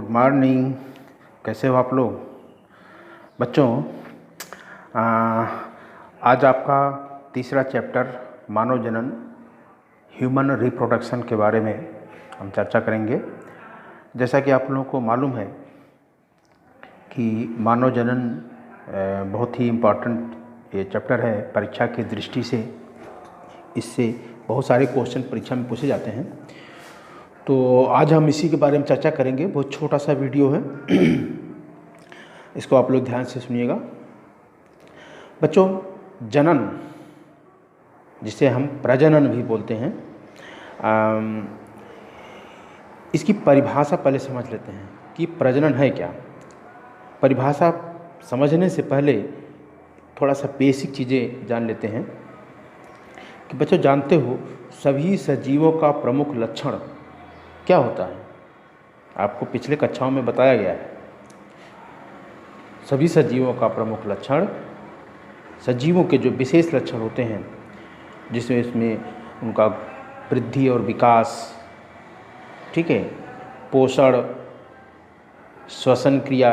Good morning. कैसे हो आप लोग बच्चों? आज आपका तीसरा चैप्टर मानव जनन ह्यूमन रिप्रोडक्शन के बारे में हम चर्चा करेंगे। जैसा कि आप लोगों को मालूम है कि मानव जनन बहुत ही इम्पोर्टेंट ये चैप्टर है परीक्षा की दृष्टि से। इससे बहुत सारे क्वेश्चन परीक्षा में पूछे जाते हैं, तो आज हम इसी के बारे में चर्चा करेंगे। बहुत छोटा सा वीडियो है, इसको आप लोग ध्यान से सुनिएगा। बच्चों, जनन जिसे हम प्रजनन भी बोलते हैं, इसकी परिभाषा पहले समझ लेते हैं कि प्रजनन है क्या। परिभाषा समझने से पहले थोड़ा सा बेसिक चीज़ें जान लेते हैं कि बच्चों जानते हो सभी सजीवों का प्रमुख लक्षण क्या होता है। आपको पिछले कक्षाओं में बताया गया है। सभी सजीवों का प्रमुख लक्षण, सजीवों के जो विशेष लक्षण होते हैं जिसमें इसमें उनका वृद्धि और विकास, ठीक है, पोषण, श्वसन क्रिया,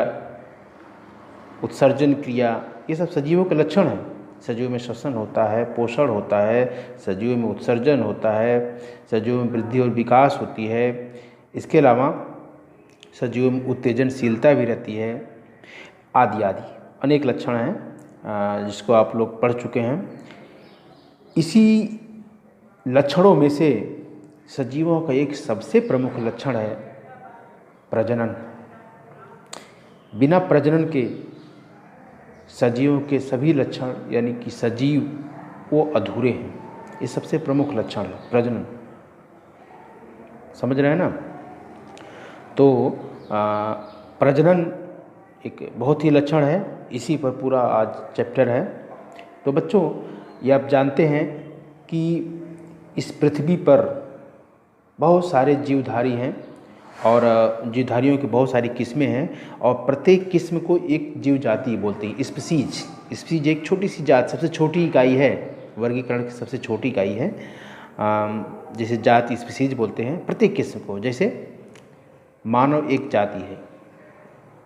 उत्सर्जन क्रिया, ये सब सजीवों के लक्षण हैं। सजीव में श्वसन होता है, पोषण होता है, सजीव में उत्सर्जन होता है, सजीव में वृद्धि और विकास होती है। इसके अलावा सजीव में उत्तेजनशीलता भी रहती है, आदि आदि अनेक लक्षण हैं जिसको आप लोग पढ़ चुके हैं। इसी लक्षणों में से सजीवों का एक सबसे प्रमुख लक्षण है प्रजनन। बिना प्रजनन के सजीवों के सभी लक्षण यानी कि सजीव वो अधूरे हैं। ये सबसे प्रमुख लक्षण है प्रजनन। समझ रहे हैं ना? तो प्रजनन एक बहुत ही लक्षण है, इसी पर पूरा आज चैप्टर है। तो बच्चों, ये आप जानते हैं कि इस पृथ्वी पर बहुत सारे जीवधारी हैं और जीवधारियों की बहुत सारी किस्में हैं और प्रत्येक किस्म को एक जीव जाति बोलते हैं। स्पीसीज एक छोटी सी जात, सबसे छोटी इकाई है, वर्गीकरण की सबसे छोटी इकाई है, जिसे जाति स्पीसीज बोलते हैं प्रत्येक किस्म को। जैसे मानव एक जाति है,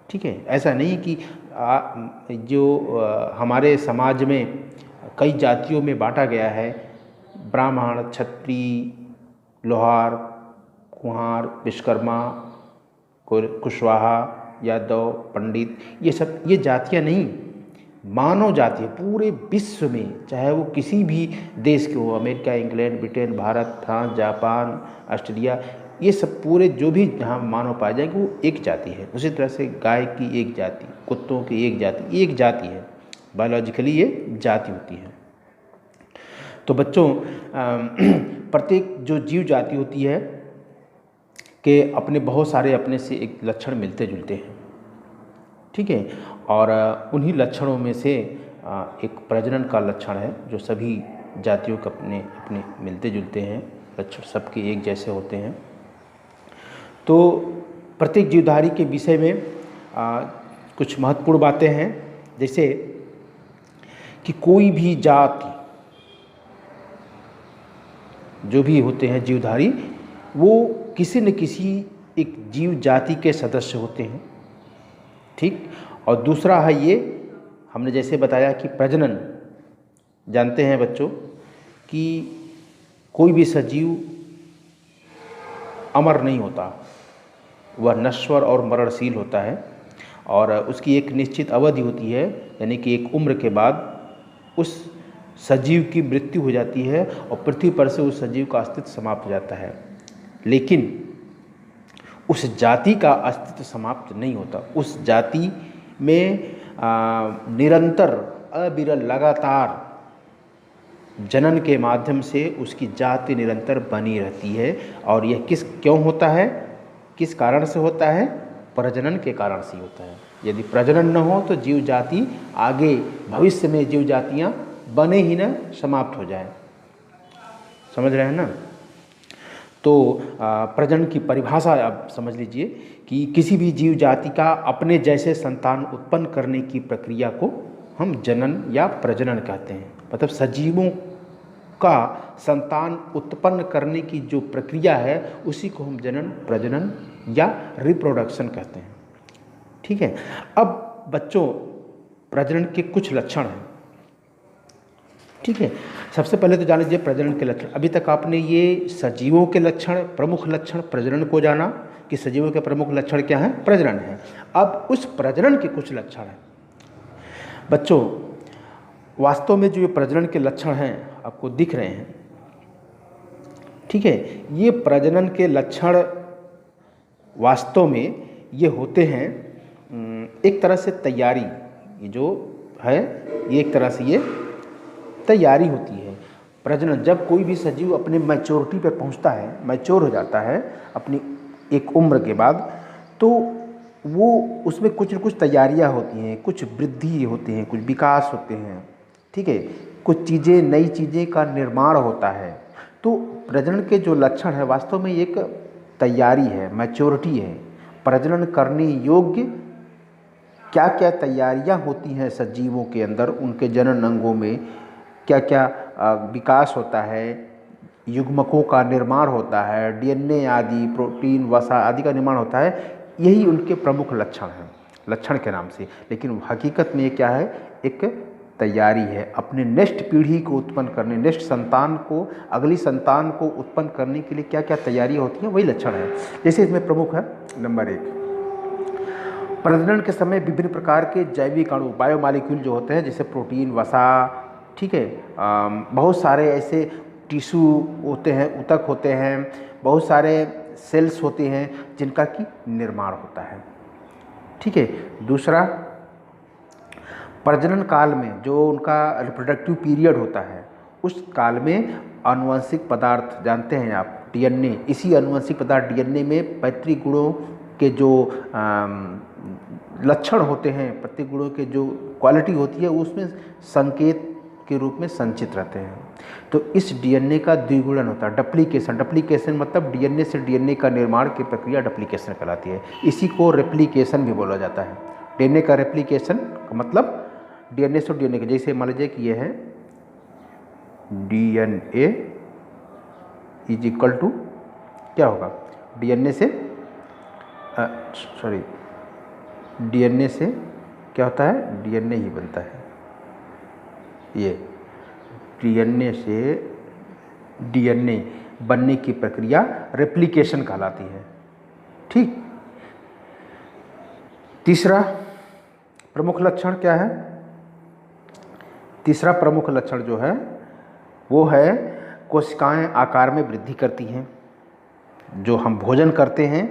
ठीक है। ऐसा नहीं कि जो हमारे समाज में कई जातियों में बांटा गया है, ब्राह्मण, क्षत्रिय, लोहार, कुम्हार, विश्वकर्मा, कुशवाहा, यादव, पंडित, ये जातियां नहीं, मानव जाति है पूरे विश्व में। चाहे वो किसी भी देश के हो, America, England, Britain, Bharat, France, Japan, Australia, ये सब पूरे जो भी जहाँ मानव पाए जाएंगे वो एक जाति है। उसी तरह से गाय की एक जाति, कुत्तों की एक जाति है। बायोलॉजिकली ये जाति होती है। तो बच्चों, प्रत्येक जो जीव जाति होती है के अपने बहुत सारे अपने से एक लक्षण मिलते जुलते हैं, ठीक है। और उन्हीं लक्षणों में से एक प्रजनन का लक्षण है जो सभी जातियों के अपने अपने मिलते जुलते हैं, लक्षण सबके एक जैसे होते हैं। तो प्रत्येक जीवधारी के विषय में कुछ महत्वपूर्ण बातें हैं, जैसे कि कोई भी जाति जो भी होते हैं जीवधारी, वो किसी न किसी एक जीव जाति के सदस्य होते हैं, ठीक। और दूसरा है ये, हमने जैसे बताया कि प्रजनन, जानते हैं बच्चों कि कोई भी सजीव अमर नहीं होता, वह नश्वर और मरणशील होता है और उसकी एक निश्चित अवधि होती है, यानी कि एक उम्र के बाद उस सजीव की मृत्यु हो जाती है और पृथ्वी पर से उस सजीव का अस्तित्व समाप्त हो जाता है। लेकिन उस जाति का अस्तित्व समाप्त नहीं होता। उस जाति में निरंतर अविरल लगातार जनन के माध्यम से उसकी जाति निरंतर बनी रहती है। और यह क्यों होता है, किस कारण से होता है? प्रजनन के कारण से होता है। यदि प्रजनन न हो तो जीव जाति आगे भविष्य में जीव जातियाँ बने ही न, समाप्त हो जाए। समझ रहे हैं ना? तो प्रजनन की परिभाषा आप समझ लीजिए कि किसी भी जीव जाति का अपने जैसे संतान उत्पन्न करने की प्रक्रिया को हम जनन या प्रजनन कहते हैं। मतलब सजीवों का संतान उत्पन्न करने की जो प्रक्रिया है उसी को हम जनन प्रजनन या रिप्रोडक्शन कहते हैं। ठीक है, अब बच्चों प्रजनन के कुछ लक्षण हैं। ठीक है, सबसे पहले तो जान लीजिए प्रजनन के लक्षण। अभी तक आपने ये सजीवों के लक्षण, प्रमुख लक्षण प्रजनन को जाना कि सजीवों के प्रमुख लक्षण क्या हैं, प्रजनन है। अब उस प्रजनन के कुछ लक्षण हैं बच्चों। वास्तव में जो ये प्रजनन के लक्षण हैं आपको दिख रहे हैं, ठीक है, ये प्रजनन के लक्षण वास्तव में ये होते हैं एक तरह से तैयारी, ये जो है ये एक तरह से ये तैयारी होती है। प्रजनन, जब कोई भी सजीव अपने मैच्योरिटी पर पहुंचता है, मैच्योर हो जाता है अपनी एक उम्र के बाद, तो वो उसमें कुछ न कुछ तैयारियां होती हैं, कुछ वृद्धि होती हैं, कुछ विकास होते हैं। ठीक है, कुछ चीज़ें, नई चीज़ें का निर्माण होता है। तो प्रजनन के जो लक्षण है वास्तव में एक तैयारी है, मैच्योरिटी है। प्रजनन करने योग्य क्या क्या तैयारियां होती हैं सजीवों के अंदर, उनके जनन अंगों में क्या क्या विकास होता है, युग्मकों का निर्माण होता है, डीएनए आदि, प्रोटीन, वसा आदि का निर्माण होता है, यही उनके प्रमुख लक्षण हैं, लक्षण के नाम से। लेकिन हकीकत में ये क्या है, एक तैयारी है अपने नेक्स्ट पीढ़ी को उत्पन्न करने, नेक्स्ट संतान को, अगली संतान को उत्पन्न करने के लिए क्या क्या तैयारियाँ होती हैं, वही लक्षण है। जैसे इसमें प्रमुख है नंबर 1, प्रजनन के समय विभिन्न प्रकार के जैविक अणु, बायोमॉलिक्यूल जो होते हैं, जैसे प्रोटीन, वसा, ठीक है, बहुत सारे ऐसे टिश्यू होते हैं, ऊतक होते हैं, बहुत सारे सेल्स होते हैं जिनका कि निर्माण होता है। ठीक है, दूसरा, प्रजनन काल में जो उनका रिप्रोडक्टिव पीरियड होता है, उस काल में आनुवंशिक पदार्थ, जानते हैं आप, डीएनए, इसी आनुवंशिक पदार्थ डीएनए में पैतृक गुणों के जो लक्षण होते हैं, प्रत्येक गुणों के जो क्वालिटी होती है, उसमें संकेत के रूप में संचित रहते हैं। तो इस डीएनए का द्विगुणन होता है, डप्लीकेशन। डप्लीकेशन मतलब डीएनए से डीएनए का निर्माण की प्रक्रिया डप्लीकेशन कहलाती है। इसी को रेप्लिकेशन भी बोला जाता है। डीएनए का रेप्लिकेशन का मतलब डीएनए से डीएनए के, जैसे मान लीजिए कि ये है डीएनए इज इक्वल टू क्या होगा, डीएनए से डीएनए से क्या होता है, डीएनए ही बनता है। ये डीएनए से डीएनए बनने की प्रक्रिया रेप्लिकेशन कहलाती है। ठीक, तीसरा प्रमुख लक्षण क्या है, तीसरा प्रमुख लक्षण जो है वो है कोशिकाएं आकार में वृद्धि करती हैं। जो हम भोजन करते हैं,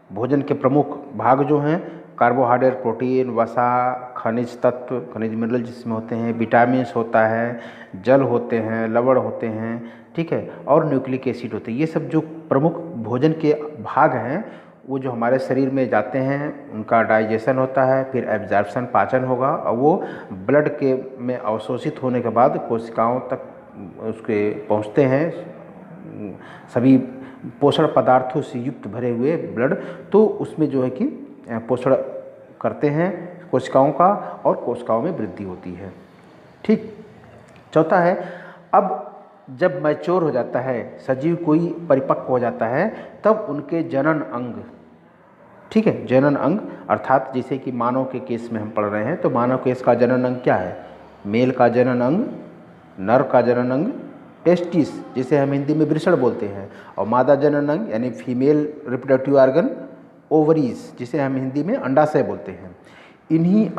भोजन के प्रमुख भाग जो हैं, कार्बोहाइड्रेट, प्रोटीन, वसा, खनिज तत्व, खनिज मिनरल जिसमें होते हैं, विटामिन्स होता है, जल होते हैं, लवण होते हैं, ठीक है, और न्यूक्लिक एसिड होते हैं। ये सब जो प्रमुख भोजन के भाग हैं, वो जो हमारे शरीर में जाते हैं, उनका डाइजेशन होता है, फिर एब्जॉर्प्शन, पाचन होगा, और वो ब्लड के में अवशोषित होने के बाद कोशिकाओं तक उसके पहुँचते हैं, सभी पोषण पदार्थों से युक्त भरे हुए ब्लड, तो उसमें जो है कि पोषण करते हैं कोशिकाओं का, और कोशिकाओं में वृद्धि होती है। ठीक, चौथा है, अब जब मैच्योर हो जाता है सजीव, कोई परिपक्व हो जाता है, तब उनके जनन अंग, ठीक है, जनन अंग अर्थात जैसे कि मानव के केस में हम पढ़ रहे हैं, तो मानव केस का जनन अंग क्या है, मेल का जनन अंग, नर का जनन अंग टेस्टिस, जिसे हम हिंदी में वृषण बोलते हैं, और मादा जनन अंग यानी फीमेल रिप्रोडक्टिव ऑर्गन ओवरीज, जिसे हम हिंदी में अंडाशय बोलते हैं। इन्हीं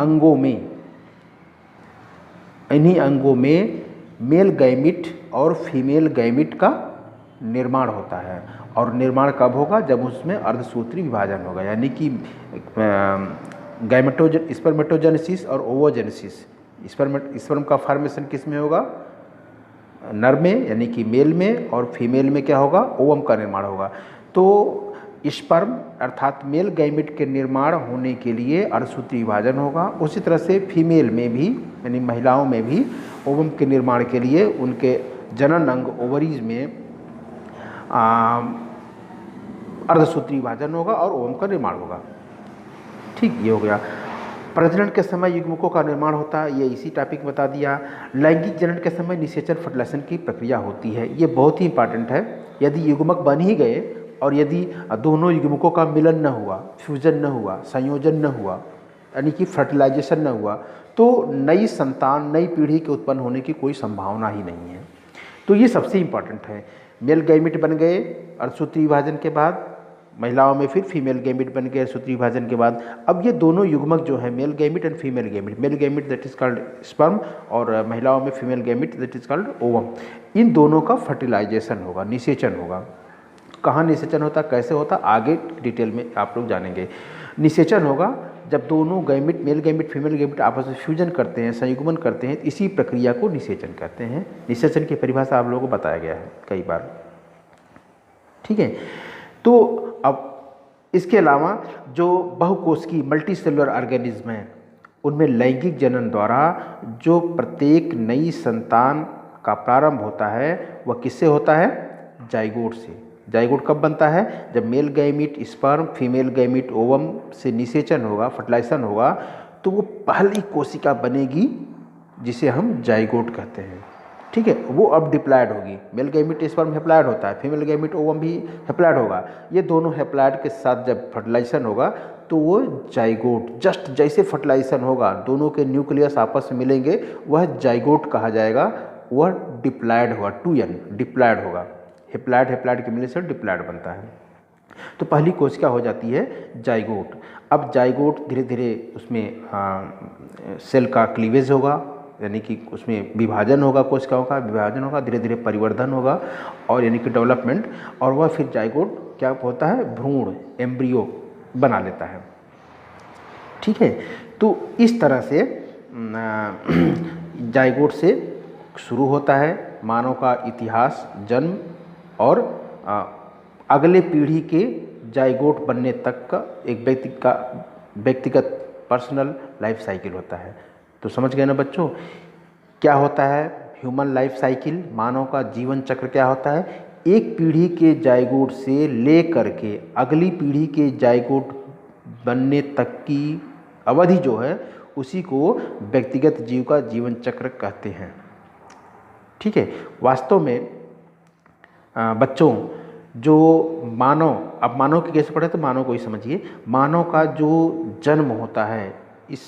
अंगों में मेल गैमिट और फीमेल गैमिट का निर्माण होता है। और निर्माण कब होगा, जब उसमें अर्धसूत्री विभाजन होगा, यानी कि स्पर्मेटोजेनेसिस और ओवोजेनेसिस। स्पर्म का फॉर्मेशन किस में होगा, नर में यानी कि मेल में, और फीमेल में क्या होगा, ओवम का निर्माण होगा। तो स्पर्म अर्थात मेल गैमेट के निर्माण होने के लिए अर्धसूत्री विभाजन होगा। उसी तरह से फीमेल में भी, यानी महिलाओं में भी ओवम के निर्माण के लिए उनके जनन अंग ओवरीज में अर्धसूत्री विभाजन होगा और ओवम का निर्माण होगा। ठीक, ये हो गया। प्रजनन के समय युग्मकों का निर्माण होता है, ये इसी टॉपिक बता दिया। लैंगिक जनन के समय निषेचन, फर्टिलाइजेशन की प्रक्रिया होती है, ये बहुत ही इंपॉर्टेंट है। यदि युग्मक बन ही गए, और यदि दोनों युग्मकों का मिलन न हुआ, फ्यूजन न हुआ, संयोजन न हुआ, यानी कि फर्टिलाइजेशन न हुआ, तो नई संतान, नई पीढ़ी के उत्पन्न होने की कोई संभावना ही नहीं है। तो ये सबसे इम्पॉर्टेंट है। मेल गैमेट बन गए अर्धसूत्री विभाजन के बाद, महिलाओं में फिर फीमेल गैमेट बन गए अर्धसूत्री विभाजन के बाद। अब ये दोनों युग्मक जो है, male gamete and female gamete, male gamete that is called sperm और महिलाओं में female gamete that is called ovum, इन दोनों का फर्टिलाइजेशन होगा, निषेचन होगा। कहाँ निषेचन होता, कैसे होता, आगे डिटेल में आप लोग जानेंगे। निषेचन होगा जब दोनों gamete, male gamete female gamete आपस में फ्यूजन करते हैं, संयुग्मन करते हैं, इसी प्रक्रिया को निषेचन कहते हैं। निषेचन की परिभाषा आप लोगों को बताया गया है कई बार, ठीक है। तो अब इसके अलावा जो बहुकोशिकीय मल्टी सेलुलर ऑर्गेनिज्म हैं, उनमें लैंगिक जनन द्वारा जो प्रत्येक नई संतान का प्रारंभ होता है वह किससे होता है, जाइगोट से। जाइगोट कब बनता है, जब male gamete sperm female gamete ovum से निषेचन होगा, फर्टिलाइजेशन होगा, तो वो पहली कोशिका बनेगी जिसे हम जाइगोट कहते हैं, ठीक है। वो अब डिप्लॉयड होगी। मेल गैमेट स्पर्म हैप्लॉयड होता है, फीमेल गैमेट ओवम भी हैप्लॉयड होगा। ये दोनों हैप्लॉयड के साथ जब फर्टिलाइजेशन होगा तो वो जाइगोट, जस्ट जैसे फर्टिलाइजेशन होगा दोनों के न्यूक्लियस आपस में मिलेंगे, वह जाइगोट कहा जाएगा। वह डिप्लॉयड होगा, 2n डिप्लॉयड होगा। हैप्लॉयड हैप्लॉयड के मिलने से डिप्लॉयड बनता है। तो पहली कोशिका हो जाती है जाइगोट। अब जाइगोट धीरे धीरे उसमें सेल का क्लीवेज होगा, यानी कि उसमें विभाजन होगा, कोशिकाओं का विभाजन होगा, धीरे धीरे परिवर्धन होगा और यानी कि डेवलपमेंट, और वह फिर जाइगोट क्या होता है, भ्रूण एम्ब्रियो बना लेता है, ठीक है। तो इस तरह से जाइगोट से शुरू होता है मानव का इतिहास, जन्म और अगले पीढ़ी के जाइगोट बनने तक का एक व्यक्तिगत पर्सनल लाइफ साइकिल होता है। तो समझ गए ना बच्चों, क्या होता है ह्यूमन लाइफ साइकिल, मानव का जीवन चक्र क्या होता है। एक पीढ़ी के जाइगोट से ले करके अगली पीढ़ी के जाइगोट बनने तक की अवधि जो है उसी को व्यक्तिगत जीव का जीवन चक्र कहते हैं, ठीक है। वास्तव में बच्चों जो मानव, अब मानव की कैसे पढ़े तो मानव को ही समझिए, मानव का जो जन्म होता है इस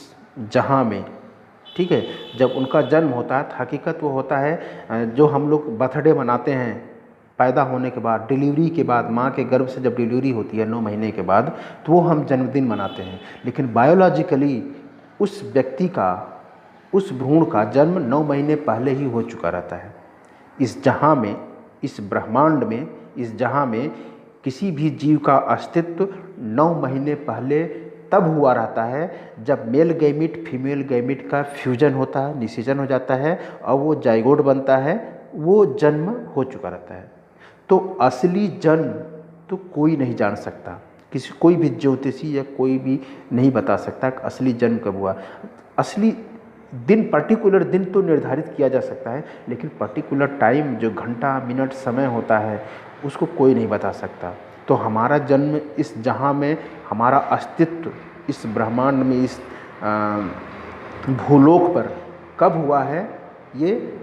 जहां में, ठीक है, जब उनका जन्म होता है, हकीकत वो होता है जो हम लोग बर्थडे मनाते हैं पैदा होने के बाद, डिलीवरी के बाद, माँ के गर्भ से जब डिलीवरी होती है 9 महीने के बाद, तो वो हम जन्मदिन मनाते हैं। लेकिन बायोलॉजिकली उस व्यक्ति का, उस भ्रूण का जन्म 9 महीने पहले ही हो चुका रहता है। इस जहां में, इस ब्रह्मांड में, इस जहां में किसी भी जीव का अस्तित्व 9 महीने पहले तब हुआ रहता है जब मेल गैमेट फीमेल गैमेट का फ्यूजन होता है, निषेचन हो जाता है और वो जाइगोट बनता है, वो जन्म हो चुका रहता है। तो असली जन्म तो कोई नहीं जान सकता, कोई भी ज्योतिषी या कोई भी नहीं बता सकता कि असली जन्म कब हुआ। असली दिन, पर्टिकुलर दिन तो निर्धारित किया जा सकता है, लेकिन पर्टिकुलर टाइम, जो घंटा मिनट समय होता है, उसको कोई नहीं बता सकता। तो हमारा जन्म इस जहां में, हमारा अस्तित्व इस ब्रह्मांड में, इस भूलोक पर कब हुआ है, ये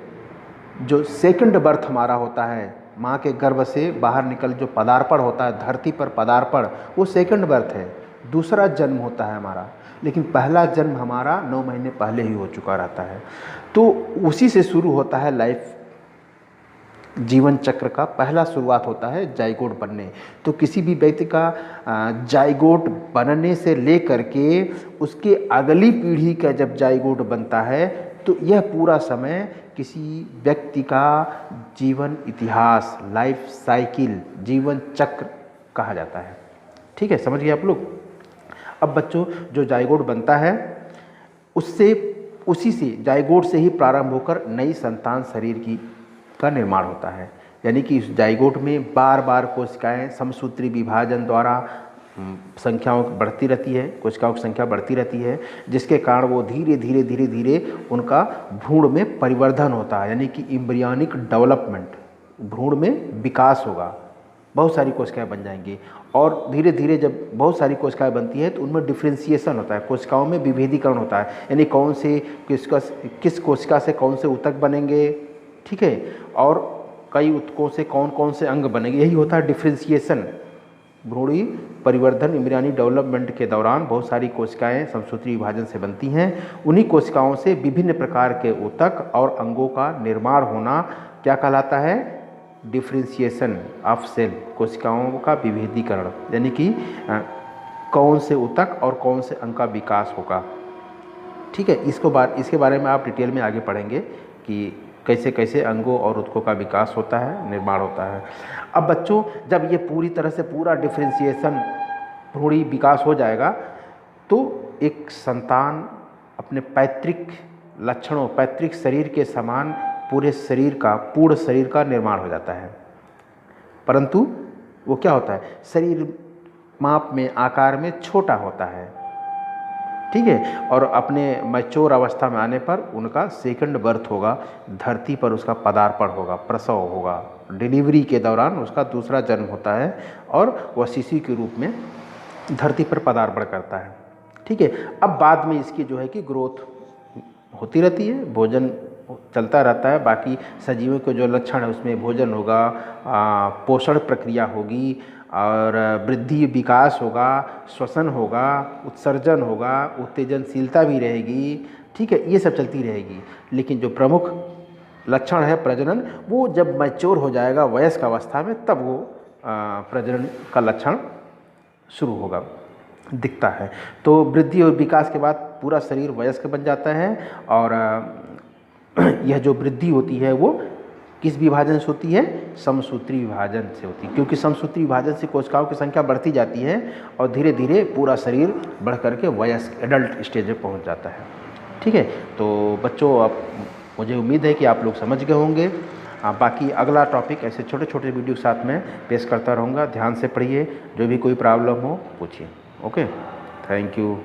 जो सेकंड बर्थ हमारा होता है, माँ के गर्भ से बाहर निकल जो पदार्पण होता है, धरती पर पदार्पण, वो सेकंड बर्थ है, दूसरा जन्म होता है हमारा। लेकिन पहला जन्म हमारा 9 महीने पहले ही हो चुका रहता है। तो उसी से शुरू होता है लाइफ, जीवन चक्र का पहला शुरुआत होता है जाइगोट बनने। तो किसी भी व्यक्ति का जाइगोट बनने से लेकर के उसके अगली पीढ़ी का जब जाइगोट बनता है, तो यह पूरा समय किसी व्यक्ति का जीवन इतिहास, लाइफ साइकिल, जीवन चक्र कहा जाता है, ठीक है। समझ गए आप लोग। अब बच्चों जो जाइगोट बनता है उससे, उसी से जाइगोट से ही प्रारंभ होकर नई संतान शरीर की का निर्माण होता है। यानी कि इस जाइगोट में बार बार कोशिकाएं समसूत्री विभाजन द्वारा संख्याओं बढ़ती रहती है, कोशिकाओं की संख्या बढ़ती रहती है, जिसके कारण वो धीरे धीरे धीरे धीरे उनका भ्रूण में परिवर्धन होता है, यानी कि एम्ब्रियोनिक डेवलपमेंट, भ्रूण में विकास होगा, बहुत सारी कोशिकाएं बन जाएंगी। और धीरे धीरे जब बहुत सारी कोशिकाएं बनती है तो उनमें डिफ्रेंसिएशन होता है, कोशिकाओं में विभेदीकरण होता है, यानी कौन से किस कोशिका से कौन से ऊतक बनेंगे, ठीक है, और कई ऊतकों से कौन कौन से अंग बनेंगे, यही होता है डिफ्रेंसिएशन। भ्रूणी परिवर्धन एम्ब्रियोनिक डेवलपमेंट के दौरान बहुत सारी कोशिकाएं समसूत्री विभाजन से बनती हैं। उन्हीं कोशिकाओं से विभिन्न प्रकार के ऊतक और अंगों का निर्माण होना क्या कहलाता है? डिफ्रेंशिएशन ऑफ सेल, कोशिकाओं का विभेदीकरण, यानी कि कौन से ऊतक और कौन से अंग का विकास होगा। ठीक है, इसके बारे में आप डिटेल में आगे पढ़ेंगे कि कैसे कैसे अंगों और ऊतकों का विकास होता है, निर्माण होता है। अब बच्चों, जब ये पूरी तरह से पूरा डिफ्रेंशिएशन भ्रूणी विकास हो जाएगा तो एक संतान अपने पैतृक लक्षणों, पैतृक शरीर के समान पूर्ण शरीर का निर्माण हो जाता है। परंतु वो क्या होता है? शरीर माप में, आकार में छोटा होता है। ठीक है, और अपने मैच्योर अवस्था में आने पर उनका सेकंड बर्थ होगा, धरती पर उसका पदार्पण होगा, प्रसव होगा, डिलीवरी के दौरान उसका दूसरा जन्म होता है और वह शिशु के रूप में धरती पर पदार्पण करता है। ठीक है, अब बाद में इसकी जो है कि ग्रोथ होती रहती है, भोजन चलता रहता है, बाकी सजीवों के जो लक्षण है उसमें भोजन होगा, पोषण प्रक्रिया होगी और वृद्धि विकास होगा, श्वसन होगा, उत्सर्जन होगा, उत्तेजनशीलता भी रहेगी। ठीक है, ये सब चलती रहेगी। लेकिन जो प्रमुख लक्षण है प्रजनन, वो जब मैच्योर हो जाएगा वयस्क अवस्था में, तब वो प्रजनन का लक्षण शुरू होगा, दिखता है। तो वृद्धि और विकास के बाद पूरा शरीर वयस्क बन जाता है और यह जो वृद्धि होती है वो किस विभाजन से होती है? समसूत्री विभाजन से होती है, क्योंकि समसूत्री विभाजन से कोशिकाओं की संख्या बढ़ती जाती है और धीरे धीरे पूरा शरीर बढ़ करके वयस्क एडल्ट स्टेज में पहुंच जाता है। ठीक है, तो बच्चों, अब मुझे उम्मीद है कि आप लोग समझ गए होंगे। बाकी अगला टॉपिक ऐसे छोटे छोटे वीडियो के साथ में पेश करता रहूँगा। ध्यान से पढ़िए, जो भी कोई प्रॉब्लम हो पूछिए। Okay, thank you.